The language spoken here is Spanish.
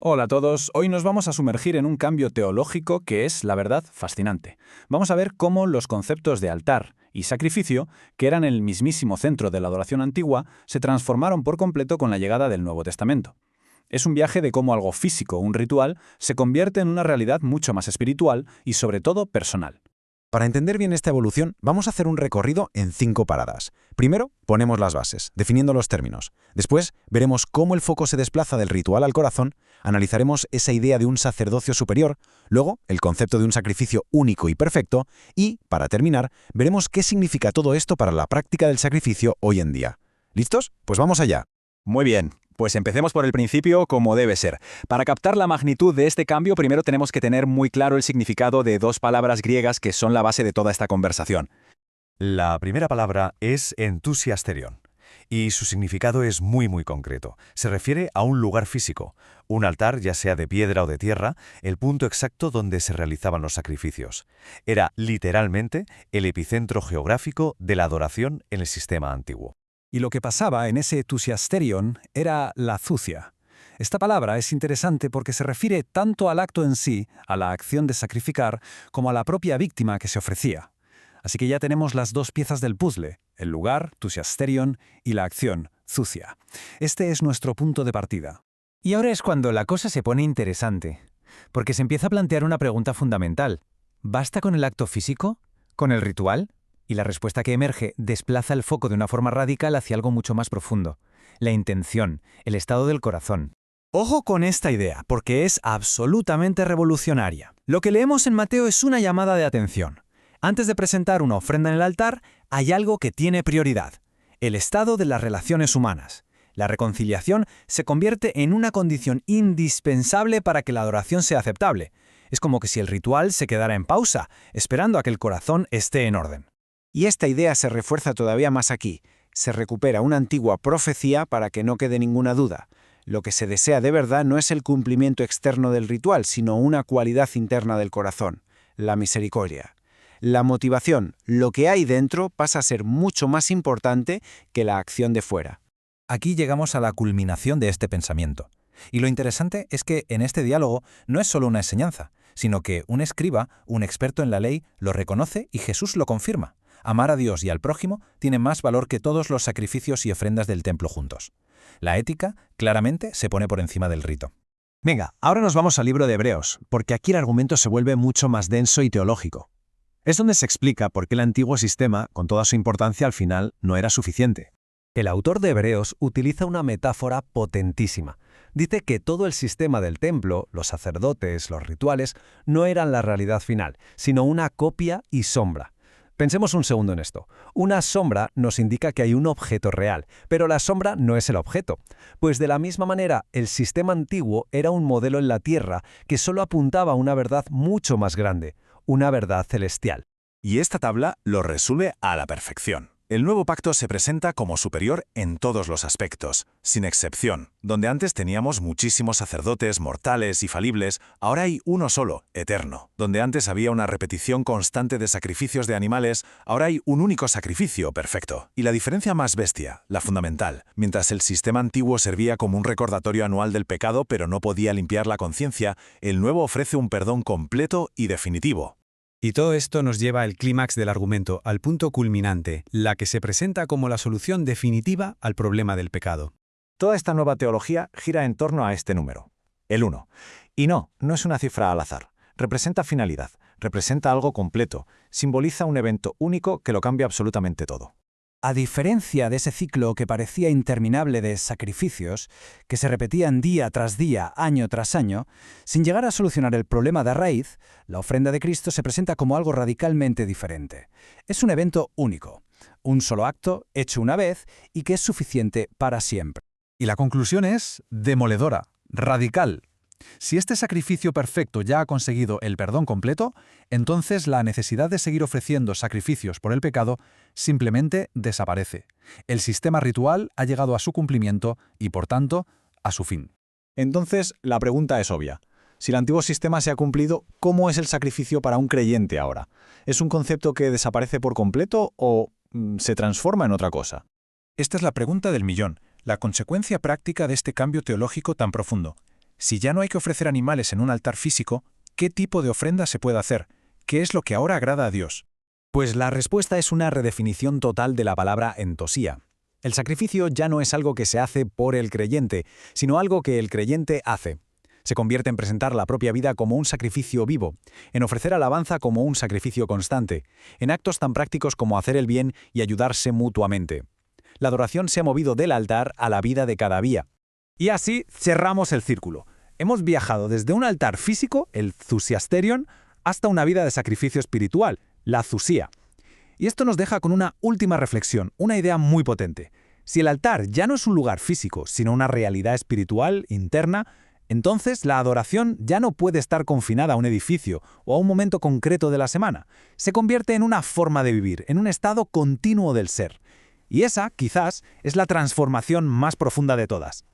Hola a todos, hoy nos vamos a sumergir en un cambio teológico que es, la verdad, fascinante. Vamos a ver cómo los conceptos de altar y sacrificio, que eran el mismísimo centro de la adoración antigua, se transformaron por completo con la llegada del Nuevo Testamento. Es un viaje de cómo algo físico, un ritual, se convierte en una realidad mucho más espiritual y sobre todo personal. Para entender bien esta evolución, vamos a hacer un recorrido en 5 paradas. Primero, ponemos las bases, definiendo los términos. Después, veremos cómo el foco se desplaza del ritual al corazón, analizaremos esa idea de un sacerdocio superior, luego, el concepto de un sacrificio único y perfecto, y, para terminar, veremos qué significa todo esto para la práctica del sacrificio hoy en día. ¿Listos? Pues vamos allá. Muy bien, pues empecemos por el principio como debe ser. Para captar la magnitud de este cambio, primero tenemos que tener muy claro el significado de dos palabras griegas que son la base de toda esta conversación. La primera palabra es entusiasterion, y su significado es muy concreto. Se refiere a un lugar físico, un altar, ya sea de piedra o de tierra, el punto exacto donde se realizaban los sacrificios. Era, literalmente, el epicentro geográfico de la adoración en el sistema antiguo. Y lo que pasaba en ese entusiasterion era la zucia. Esta palabra es interesante porque se refiere tanto al acto en sí, a la acción de sacrificar, como a la propia víctima que se ofrecía. Así que ya tenemos las dos piezas del puzzle, el lugar, entusiasterion, y la acción, zucia. Este es nuestro punto de partida. Y ahora es cuando la cosa se pone interesante, porque se empieza a plantear una pregunta fundamental. ¿Basta con el acto físico? ¿Con el ritual? Y la respuesta que emerge desplaza el foco de una forma radical hacia algo mucho más profundo. La intención, el estado del corazón. Ojo con esta idea, porque es absolutamente revolucionaria. Lo que leemos en Mateo es una llamada de atención. Antes de presentar una ofrenda en el altar, hay algo que tiene prioridad: el estado de las relaciones humanas. La reconciliación se convierte en una condición indispensable para que la adoración sea aceptable. Es como que si el ritual se quedara en pausa, esperando a que el corazón esté en orden. Y esta idea se refuerza todavía más aquí. Se recupera una antigua profecía para que no quede ninguna duda. Lo que se desea de verdad no es el cumplimiento externo del ritual, sino una cualidad interna del corazón, la misericordia. La motivación, lo que hay dentro, pasa a ser mucho más importante que la acción de fuera. Aquí llegamos a la culminación de este pensamiento. Y lo interesante es que en este diálogo no es solo una enseñanza, sino que un escriba, un experto en la ley, lo reconoce y Jesús lo confirma. Amar a Dios y al prójimo tiene más valor que todos los sacrificios y ofrendas del templo juntos. La ética, claramente, se pone por encima del rito. Venga, ahora nos vamos al libro de Hebreos, porque aquí el argumento se vuelve mucho más denso y teológico. Es donde se explica por qué el antiguo sistema, con toda su importancia, al final no era suficiente. El autor de Hebreos utiliza una metáfora potentísima. Dice que todo el sistema del templo, los sacerdotes, los rituales, no eran la realidad final, sino una copia y sombra. Pensemos un segundo en esto. Una sombra nos indica que hay un objeto real, pero la sombra no es el objeto. Pues de la misma manera, el sistema antiguo era un modelo en la tierra que solo apuntaba a una verdad mucho más grande, una verdad celestial. Y esta tabla lo resuelve a la perfección. El nuevo pacto se presenta como superior en todos los aspectos, sin excepción. Donde antes teníamos muchísimos sacerdotes mortales y falibles, ahora hay uno solo, eterno. Donde antes había una repetición constante de sacrificios de animales, ahora hay un único sacrificio perfecto. Y la diferencia más bestia, la fundamental, mientras el sistema antiguo servía como un recordatorio anual del pecado pero no podía limpiar la conciencia, el nuevo ofrece un perdón completo y definitivo. Y todo esto nos lleva al clímax del argumento, al punto culminante, la que se presenta como la solución definitiva al problema del pecado. Toda esta nueva teología gira en torno a este número, el 1. Y no es una cifra al azar. Representa finalidad, representa algo completo, simboliza un evento único que lo cambia absolutamente todo. A diferencia de ese ciclo que parecía interminable de sacrificios, que se repetían día tras día, año tras año, sin llegar a solucionar el problema de raíz, la ofrenda de Cristo se presenta como algo radicalmente diferente. Es un evento único, un solo acto, hecho una vez, y que es suficiente para siempre. Y la conclusión es demoledora, radical. Si este sacrificio perfecto ya ha conseguido el perdón completo, entonces la necesidad de seguir ofreciendo sacrificios por el pecado simplemente desaparece. El sistema ritual ha llegado a su cumplimiento y, por tanto, a su fin. Entonces, la pregunta es obvia. Si el antiguo sistema se ha cumplido, ¿cómo es el sacrificio para un creyente ahora? ¿Es un concepto que desaparece por completo o se transforma en otra cosa? Esta es la pregunta del millón, la consecuencia práctica de este cambio teológico tan profundo. Si ya no hay que ofrecer animales en un altar físico, ¿qué tipo de ofrenda se puede hacer? ¿Qué es lo que ahora agrada a Dios? Pues la respuesta es una redefinición total de la palabra entosía. El sacrificio ya no es algo que se hace por el creyente, sino algo que el creyente hace. Se convierte en presentar la propia vida como un sacrificio vivo, en ofrecer alabanza como un sacrificio constante, en actos tan prácticos como hacer el bien y ayudarse mutuamente. La adoración se ha movido del altar a la vida de cada día. Y así cerramos el círculo. Hemos viajado desde un altar físico, el Zusiasterion, hasta una vida de sacrificio espiritual, la Zusía. Y esto nos deja con una última reflexión, una idea muy potente. Si el altar ya no es un lugar físico, sino una realidad espiritual, interna, entonces la adoración ya no puede estar confinada a un edificio o a un momento concreto de la semana. Se convierte en una forma de vivir, en un estado continuo del ser. Y esa, quizás, es la transformación más profunda de todas.